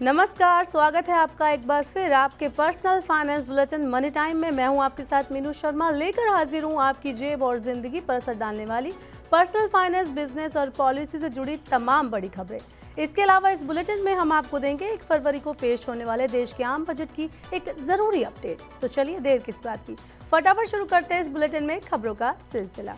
नमस्कार, स्वागत है आपका एक बार फिर आपके personal finance bulletin money time में। मैं हूं आपके साथ मीनू शर्मा, लेकर हाजिर हूं आपकी जेब और जिंदगी पर असर डालने वाली पर्सनल फाइनेंस, बिजनेस और पॉलिसी से जुड़ी तमाम बड़ी खबरें। इसके अलावा इस बुलेटिन में हम आपको देंगे 1 फरवरी को पेश होने वाले देश के आम बजट की एक जरूरी अपडेट। तो चलिए देर किस बात की, फटाफट शुरू करते हैं इस बुलेटिन में खबरों का सिलसिला।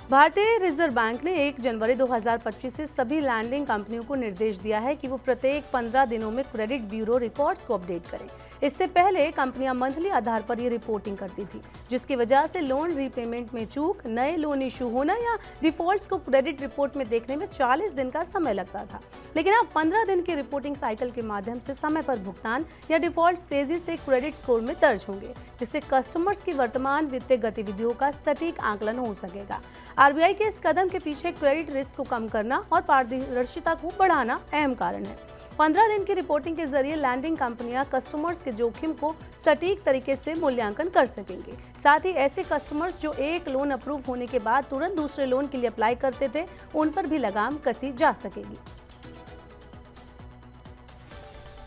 भारतीय रिजर्व बैंक ने 1 जनवरी 2025 से सभी लैंडिंग कंपनियों को निर्देश दिया है कि वो प्रत्येक 15 दिनों में क्रेडिट ब्यूरो रिकॉर्ड्स को अपडेट करें। इससे पहले कंपनियां मंथली आधार पर ये रिपोर्टिंग करती थी, जिसकी वजह से लोन रीपेमेंट में चूक, नए लोन इशू होना या डिफॉल्ट्स को क्रेडिट रिपोर्ट में देखने में 40 दिन का समय लगता था। लेकिन अब 15 दिन की रिपोर्टिंग साइकिल के माध्यम से समय पर भुगतान या डिफॉल्ट्स तेजी से क्रेडिट स्कोर में दर्ज होंगे, जिससे कस्टमर्स की वर्तमान वित्तीय गतिविधियों का सटीक आकलन हो सकेगा। आरबीआई के इस कदम के पीछे क्रेडिट रिस्क को कम करना और पारदर्शिता को बढ़ाना अहम कारण है। 15 दिन की रिपोर्टिंग के जरिए लैंडिंग कंपनियां कस्टमर्स के जोखिम को सटीक तरीके से मूल्यांकन कर सकेंगे। साथ ही ऐसे कस्टमर्स जो एक लोन अप्रूव होने के बाद तुरंत दूसरे लोन के लिए अप्लाई करते थे, उन पर भी लगाम कसी जा सकेगी।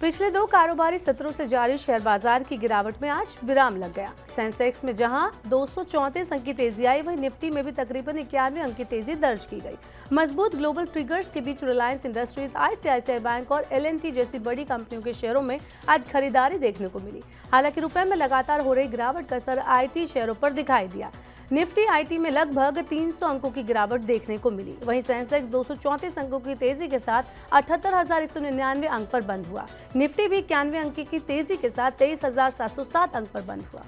पिछले 2 कारोबारी सत्रों से जारी शेयर बाजार की गिरावट में आज विराम लग गया। सेंसेक्स में जहां 234 अंक की तेजी आई, वहीं निफ्टी में भी तकरीबन 91 अंक की तेजी दर्ज की गई। मजबूत ग्लोबल ट्रिगर्स के बीच रिलायंस इंडस्ट्रीज, आईसीआईसीआई बैंक और एलएनटी जैसी बड़ी कंपनियों के शेयरों में आज खरीदारी देखने को मिली। हालांकि रुपए में लगातार हो रही गिरावट का असर आईटी शेयरों पर दिखाई दिया। निफ्टी आईटी में लगभग 300 अंकों की गिरावट देखने को मिली। वहीं सेंसेक्स 234 अंकों की तेजी के साथ 78,199 अंक पर बंद हुआ। निफ्टी भी 91 अंक की तेजी के साथ 23,707 अंक पर बंद हुआ।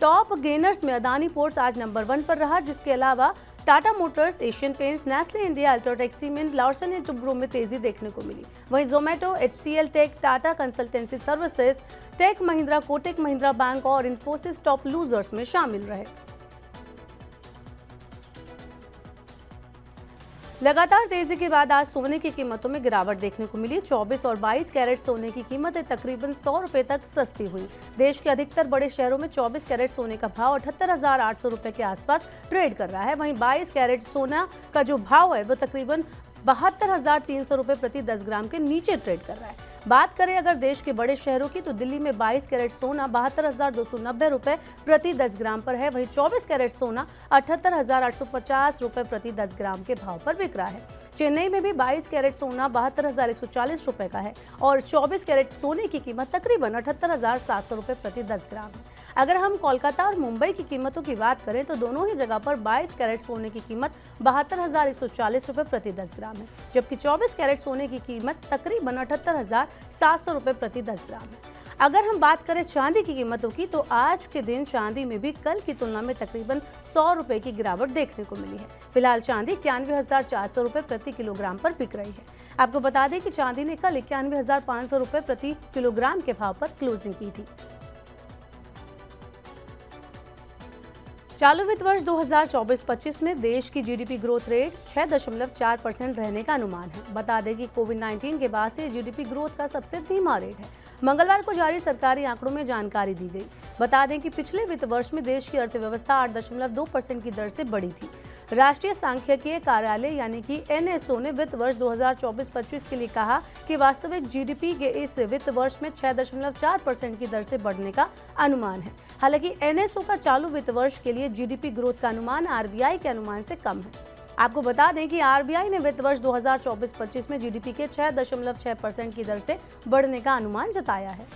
टॉप गेनर्स में अदानी पोर्ट्स आज नंबर 1 पर रहा, जिसके अलावा Tata Motors, Asian Paints, Nestle India, UltraTech Cement, Larsen and Toubro में तेजी देखने को मिली। वहीं Zomato, HCL Tech, Tata Consultancy Services, Tech Mahindra, Kotak Mahindra Bank और इन्फोसिस टॉप लूजर्स में शामिल रहे। लगातार तेजी के बाद आज सोने की कीमतों में गिरावट देखने को मिली। 24 और 22 कैरेट सोने की कीमतें तकरीबन 100 रुपए तक सस्ती हुई। देश के अधिकतर बड़े शहरों में 24 कैरेट सोने का भाव 78,800 रुपए के आसपास ट्रेड कर रहा है। वहीं 22 कैरेट सोना का जो भाव है वो तकरीबन 72,300 रुपए प्रति 10 ग्राम के नीचे ट्रेड कर रहा है। बात करें अगर देश के बड़े शहरों की, तो दिल्ली में 22 कैरेट सोना 72,290 रुपए प्रति 10 ग्राम पर है। वहीं 24 कैरेट सोना 78,850 रुपए प्रति 10 ग्राम के भाव पर बिक रहा है। चेन्नई में भी 22 कैरेट सोना 72,140 रुपए का है और 24 कैरेट सोने की कीमत तकरीबन 78,700 रुपए प्रति 10 ग्राम है। अगर हम कोलकाता और मुंबई की कीमतों की बात करें, तो दोनों ही जगह पर 22 कैरेट सोने की कीमत 72,140 रुपए प्रति 10 ग्राम है, जबकि 24 कैरेट सोने की कीमत तकरीबन 78,700 रुपए प्रति 10 ग्राम है। अगर हम बात करें चांदी की कीमतों की, तो आज के दिन चांदी में भी कल की तुलना में तकरीबन 100 रुपए की गिरावट देखने को मिली है। फिलहाल चांदी 91,400 रुपए प्रति किलोग्राम पर बिक रही है। आपको बता दें कि चांदी ने कल 91,500 रुपए प्रति किलोग्राम के भाव पर क्लोजिंग की थी। चालू वित्त वर्ष 2024-25 में देश की जीडीपी ग्रोथ रेट 6.4% रहने का अनुमान है। बता दें कि कोविड-19 के बाद से जीडीपी ग्रोथ का सबसे धीमा रेट है। मंगलवार को जारी सरकारी आंकड़ों में जानकारी दी गई। बता दें कि पिछले वित्त वर्ष में देश की अर्थव्यवस्था 8.2% की दर से बढ़ी थी। राष्ट्रीय सांख्यिकीय कार्यालय यानी कि एनएसओ ने वित्त वर्ष 2024-25 के लिए कहा कि वास्तविक जीडीपी के इस वित्त वर्ष में 6.4% की दर से बढ़ने का अनुमान है। हालांकि एनएसओ का चालू वित्त वर्ष के लिए जीडीपी ग्रोथ का अनुमान आरबीआई के अनुमान से कम है। आपको बता दें कि आरबीआई ने वित्त वर्ष 2024-25 में जीडीपी के 6.6% की दर से बढ़ने का अनुमान जताया है।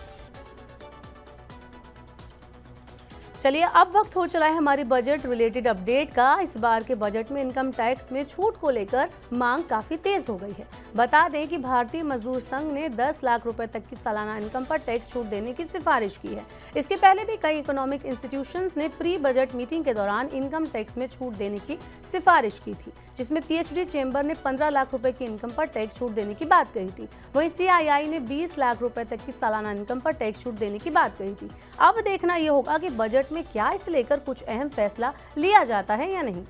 चलिए अब वक्त हो चला है हमारी बजट रिलेटेड अपडेट का। इस बार के बजट में इनकम टैक्स में छूट को लेकर मांग काफी तेज हो गई है। बता दें कि भारतीय मजदूर संघ ने 10 लाख रुपए तक की सालाना इनकम पर टैक्स छूट देने की सिफारिश की है। इसके पहले भी कई इकोनॉमिक इंस्टीट्यूशंस ने प्री बजट मीटिंग के दौरान इनकम टैक्स में छूट देने की सिफारिश की थी, जिसमें पीएचडी चेंबर ने 15 लाख रुपए की इनकम पर टैक्स छूट देने की बात कही थी। वहीं सीआईआई ने 20 लाख रुपए तक की सालाना इनकम पर टैक्स छूट देने की बात कही थी। अब देखना यह होगा कि बजट में क्या इसे लेकर कुछ अहम फैसला लिया जाता है या नहीं।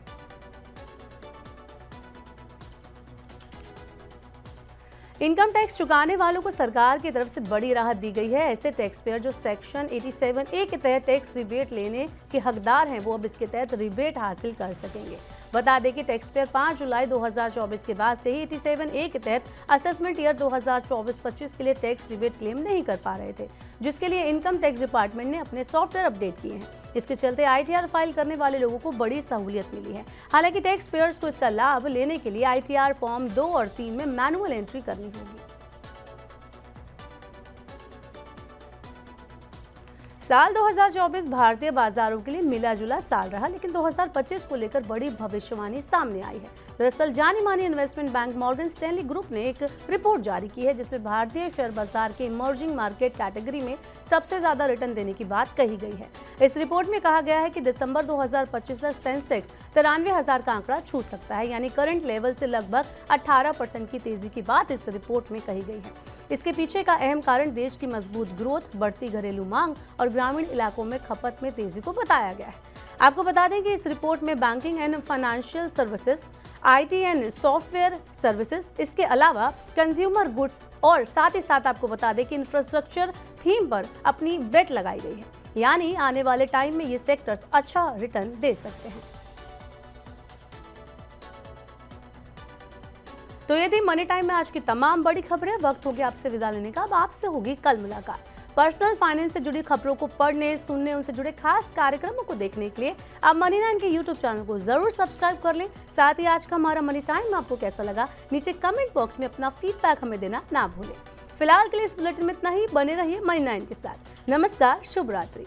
इनकम टैक्स चुकाने वालों को सरकार की तरफ से बड़ी राहत दी गई है। ऐसे टैक्स पेयर जो सेक्शन 87A के तहत टैक्स रिबेट लेने के हकदार हैं, वो अब इसके तहत रिबेट हासिल कर सकेंगे। बता दें कि टैक्स पेयर 5 जुलाई 2024 के बाद से ही 87A के तहत असेसमेंट ईयर 2024-25 के लिए टैक्स रिबेट क्लेम नहीं कर पा रहे थे, जिसके लिए इनकम टैक्स डिपार्टमेंट ने अपने सॉफ्टवेयर अपडेट किए हैं। इसके चलते ITR फाइल करने वाले लोगों को बड़ी सहूलियत मिली है। हालांकि टैक्स पेयर्स को इसका लाभ लेने के लिए ITR फॉर्म 2 और 3 में मैनुअल एंट्री करनी होगी। साल 2024 भारतीय बाजारों के लिए मिला जुला साल रहा, लेकिन 2025 को लेकर बड़ी भविष्यवाणी सामने आई है। दरअसल जानी मानी investment bank Morgan Stanley group ने एक रिपोर्ट जारी की है, जिसमें भारतीय शेयर बाजार के इमर्जिंग मार्केट कैटेगरी में सबसे ज्यादा रिटर्न देने की बात कही गई है। इस रिपोर्ट में कहा गया है कि दिसंबर 2025 तक सेंसेक्स 93,000 का आंकड़ा छू सकता है, यानी करंट लेवल से लगभग 18% की तेजी की बात इस रिपोर्ट में कही गई है। इसके पीछे का अहम कारण देश की मजबूत ग्रोथ, बढ़ती घरेलू मांग और ग्रामीण इलाकों में खपत में तेजी को बताया गया है। आपको बता दें कि इस रिपोर्ट में banking and financial services, IT and software services, इसके अलावा कंज्यूमर गुड्स और साथ ही साथ आपको बता दें कि इंफ्रास्ट्रक्चर थीम पर अपनी बेट लगाई गई है, यानी आने वाले टाइम में ये सेक्टर्स अच्छा रिटर्न दे सकते हैं। तो ये थी मनी टाइम में आज की तमाम बड़ी खबरें। वक्त हो गया आपसे विदा लेने का, अब आपसे होगी कल मुलाकात। पर्सनल फाइनेंस से जुड़ी खबरों को पढ़ने, सुनने, उनसे जुड़े खास कार्यक्रमों को देखने के लिए आप मनी 9 के YouTube चैनल को जरूर सब्सक्राइब कर लें। साथ ही आज का हमारा मनी टाइम आपको कैसा लगा, नीचे कमेंट बॉक्स में अपना फीडबैक हमें देना ना भूलें। फिलहाल के लिए इस बुलेटिन में इतना ही। बने रहिए मनी 9 के साथ। नमस्कार, शुभ रात्रि।